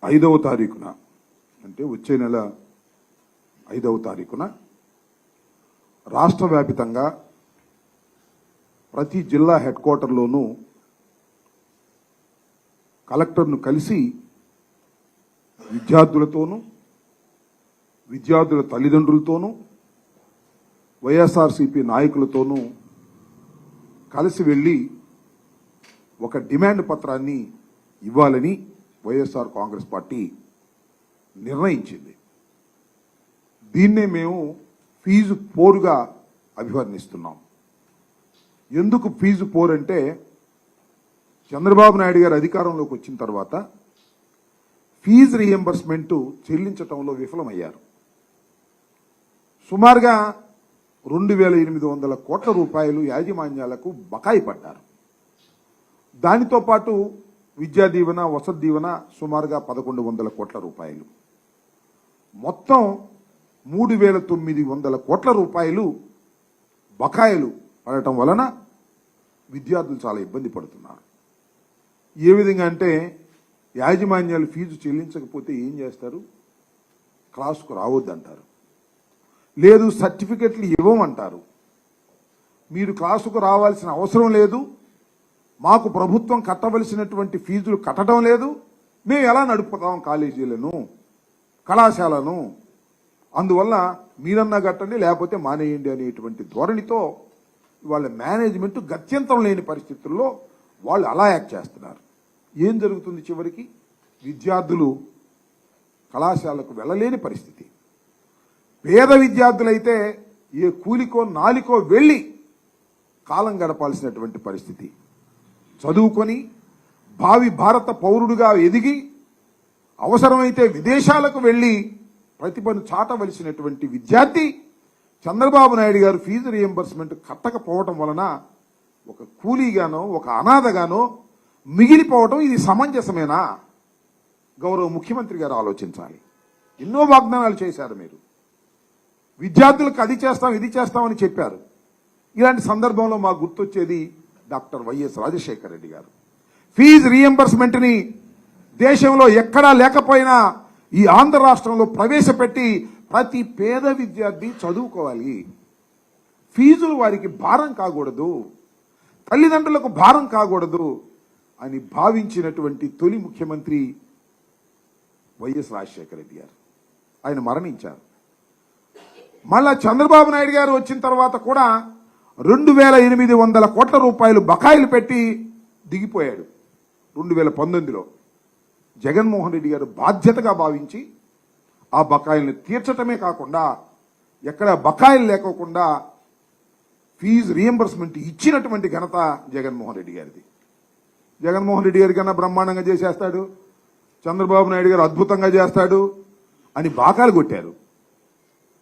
5వ తారీఖున అంటే వచ్చే నెల 5వ తారీఖున రాష్ట్ర వ్యాపితంగా ప్రతి జిల్లా హెడ్ క్వార్టర్లోనూ కలెక్టర్ను కలిసి విద్యార్థులతోనూ విద్యార్థుల తల్లిదండ్రులతోనూ వైఎస్ఆర్సీపీ నాయకులతోనూ కలిసి వెళ్ళి ఒక డిమాండ్ పత్రాన్ని ఇవ్వాలని వైఎస్ఆర్ కాంగ్రెస్ పార్టీ నిర్ణయించింది. దీన్నే మేము ఫీజు పోరుగా అభివర్ణిస్తున్నాం. ఎందుకు ఫీజు పోరు అంటే చంద్రబాబు నాయుడు గారు అధికారంలోకి వచ్చిన తర్వాత ఫీజు రీఎంబర్స్మెంట్ చెల్లించడంలో విఫలమయ్యారు. సుమారుగా 2,800 కోట్ల రూపాయలు యాజమాన్యాలకు బకాయి పడ్డారు. దానితో పాటు విద్యా దీవెన, వసతి దీవెన సుమారుగా 1,100 కోట్ల రూపాయలు, మొత్తం 3,900 కోట్ల రూపాయలు బకాయిలు పడటం వలన విద్యార్థులు చాలా ఇబ్బంది పడుతున్నారు. ఏ విధంగా అంటే యాజమాన్యాలు ఫీజు చెల్లించకపోతే ఏం చేస్తారు? క్లాసుకు రావద్దంటారు, లేదు సర్టిఫికెట్లు ఇవ్వమంటారు. మీరు క్లాసుకు రావాల్సిన అవసరం లేదు, మాకు ప్రభుత్వం కట్టవలసినటువంటి ఫీజులు కట్టడం లేదు, మేము ఎలా నడుపుతాం కాలేజీలను, కళాశాలను, అందువల్ల మీరన్నా కట్టండి లేకపోతే మానేయండి అనేటువంటి ధోరణితో వాళ్ళ మేనేజ్మెంట్ గత్యంతరం లేని పరిస్థితుల్లో వాళ్ళు అలా యాక్ట్ చేస్తున్నారు. ఏం జరుగుతుంది? చివరికి విద్యార్థులు కళాశాలకు వెళ్ళలేని పరిస్థితి. పేద విద్యార్థులైతే ఏ కూలికో నాలికో వెళ్ళి కాలం గడపాల్సినటువంటి పరిస్థితి. చదువుకొని భావి భారత పౌరుడుగా ఎదిగి అవసరమైతే విదేశాలకు వెళ్ళి ప్రతిభను చాటవలసినటువంటి విద్యార్థి చంద్రబాబు నాయుడు గారు ఫీజు రీఎంబర్స్మెంట్ కట్టకపోవటం వలన ఒక కూలీగానో ఒక అనాథగానో మిగిలిపోవటం ఇది సమంజసమేనా? గౌరవ ముఖ్యమంత్రి గారు ఆలోచించాలి. ఎన్నో వాగ్దానాలు చేశారు మీరు, విద్యార్థులకు అది చేస్తాం ఇది చేస్తామని చెప్పారు. ఇలాంటి సందర్భంలో మాకు గుర్తొచ్చేది డాక్టర్ వైఎస్ రాజశేఖర రెడ్డి గారు. ఫీజు రీఎంబర్స్మెంట్ని దేశంలో ఎక్కడా లేకపోయినా ఈ ఆంధ్ర రాష్ట్రంలో ప్రవేశపెట్టి ప్రతి పేద విద్యార్థి చదువుకోవాలి, ఫీజులు వారికి భారం కాకూడదు, తల్లిదండ్రులకు భారం కాకూడదు అని భావించినటువంటి తొలి ముఖ్యమంత్రి వైఎస్ రాజశేఖర రెడ్డి గారు. ఆయన మరణించారు. మళ్ళా చంద్రబాబు నాయుడు గారు వచ్చిన తర్వాత కూడా 2,800 కోట్ల రూపాయలు బకాయిలు పెట్టి దిగిపోయాడు. 2019లో జగన్మోహన్ రెడ్డి గారు బాధ్యతగా భావించి ఆ బకాయిల్ని తీర్చటమే కాకుండా ఎక్కడ బకాయిలు లేకోకుండా ఫీజు రీఎంబర్స్మెంట్ ఇచ్చినటువంటి ఘనత జగన్మోహన్ రెడ్డి గారిది. జగన్మోహన్ రెడ్డి గారి కన్నా బ్రహ్మాండంగా చేసేస్తాడు, చంద్రబాబు నాయుడు గారు అద్భుతంగా చేస్తాడు అని బాకాలు కొట్టారు.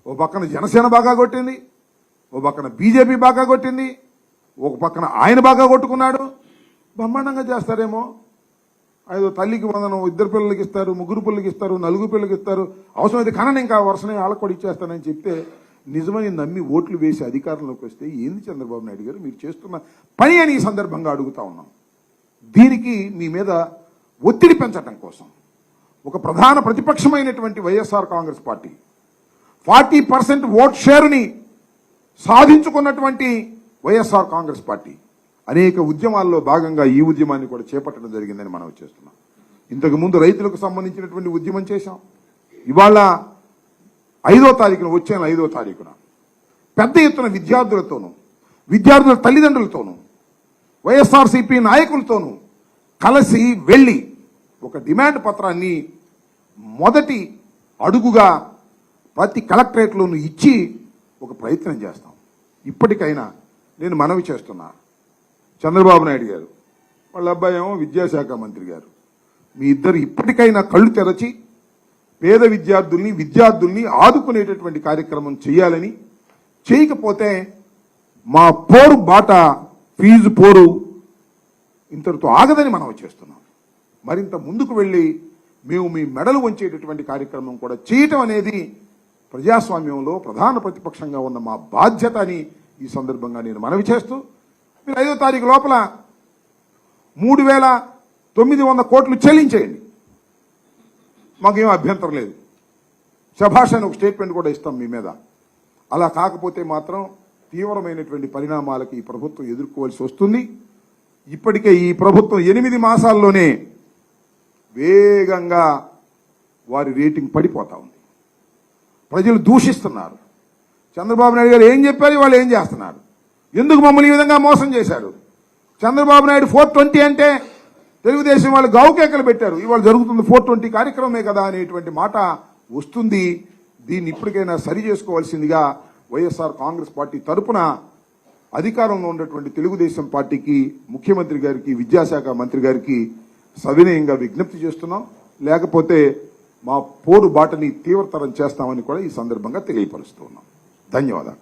ఓ పక్కన జనసేన బాగా కొట్టింది, ఓ పక్కన బీజేపీ బాగా కొట్టింది, ఒక పక్కన ఆయన బాగా కొట్టుకున్నాడు. బ్రహ్మాండంగా చేస్తారేమో, ఐదో తల్లికి వందనం, 2 పిల్లలకి ఇస్తారు, 3 పిల్లలకి ఇస్తారు, 4 పిల్లలకి ఇస్తారు, అవసరమైతే కనని ఇంకా వరుసనే వాళ్ళకు కూడా ఇచ్చేస్తానని చెప్తే నిజమని నమ్మి ఓట్లు వేసి అధికారంలోకి వస్తే ఏంది చంద్రబాబు నాయుడు గారు మీరు చేస్తున్న పని అని ఈ సందర్భంగా అడుగుతా ఉన్నాం. దీనికి మీ మీద ఒత్తిడి పెంచడం కోసం ఒక ప్రధాన ప్రతిపక్షమైనటువంటి వైఎస్ఆర్ కాంగ్రెస్ పార్టీ 40% ఓట్ షేరుని సాధించుకున్నటువంటి వైఎస్ఆర్ కాంగ్రెస్ పార్టీ అనేక ఉద్యమాల్లో భాగంగా ఈ ఉద్యమాన్ని కూడా చేపట్టడం జరిగిందని మనం చేస్తున్నాం. ఇంతకుముందు రైతులకు సంబంధించినటువంటి ఉద్యమం చేశాం. ఇవాళ 5వ తారీఖున, వచ్చే 5వ తారీఖున పెద్ద ఎత్తున విద్యార్థులతోనూ విద్యార్థుల తల్లిదండ్రులతోనూ వైఎస్ఆర్సీపీ నాయకులతోనూ కలిసి వెళ్ళి ఒక డిమాండ్ పత్రాన్ని మొదటి అడుగుగా ప్రతి కలెక్టరేట్లోనూ ఇచ్చి ఒక ప్రయత్నం చేస్తాం. ఇప్పటికైనా నేను మనవి చేస్తున్నా, చంద్రబాబు నాయుడు గారు వాళ్ళ అబ్బాయి ఏమో విద్యాశాఖ మంత్రి గారు, మీ ఇద్దరు ఇప్పటికైనా కళ్ళు తెరచి పేద విద్యార్థుల్ని ఆదుకునేటటువంటి కార్యక్రమం చేయాలని, చేయకపోతే మా పోరు బాట ఫీజు పోరు ఇంతటితో ఆగదని మనం చేస్తున్నాం. మరింత ముందుకు వెళ్ళి మేము మీ మెడలు వంచేటటువంటి కార్యక్రమం కూడా చేయటం అనేది ప్రజాస్వామ్యంలో ప్రధాన ప్రతిపక్షంగా ఉన్న మా బాధ్యత అని ఈ సందర్భంగా నేను మనవి చేస్తూ, మీరు 5వ తారీఖు లోపల 3,900 కోట్లు చెల్లించేయండి. మాకేం అభ్యంతరం లేదు, శభాష్ అని ఒక స్టేట్మెంట్ కూడా ఇస్తాం మీ మీద. అలా కాకపోతే మాత్రం తీవ్రమైనటువంటి పరిణామాలకి ఈ ప్రభుత్వం ఎదుర్కోవాల్సి వస్తుంది. ఇప్పటికే ఈ ప్రభుత్వం 8 మాసాల్లోనే వేగంగా వారి రేటింగ్ పడిపోతా ఉంది. ప్రజలు దూషిస్తున్నారు. చంద్రబాబు నాయుడు గారు ఏం చెప్పారు, వాళ్ళు ఏం చేస్తున్నారు, ఎందుకు మమ్మల్ని ఈ విధంగా మోసం చేశారు. చంద్రబాబు నాయుడు 420 అంటే తెలుగుదేశం వాళ్ళు గావుకేకలు పెట్టారు. ఇవాళ జరుగుతుంది 420 కార్యక్రమమే కదా అనేటువంటి మాట వస్తుంది. దీన్ని ఇప్పటికైనా సరి చేసుకోవాల్సిందిగా వైఎస్ఆర్ కాంగ్రెస్ పార్టీ తరపున అధికారంలో ఉన్నటువంటి తెలుగుదేశం పార్టీకి, ముఖ్యమంత్రి గారికి, విద్యాశాఖ మంత్రి గారికి సవినయంగా విజ్ఞప్తి చేస్తున్నాం. లేకపోతే మా పోరు బాటని తీవ్రతరం చేస్తామని కూడా ఈ సందర్భంగా తెలియపరుస్తున్నాం. ధన్యవాదాలు.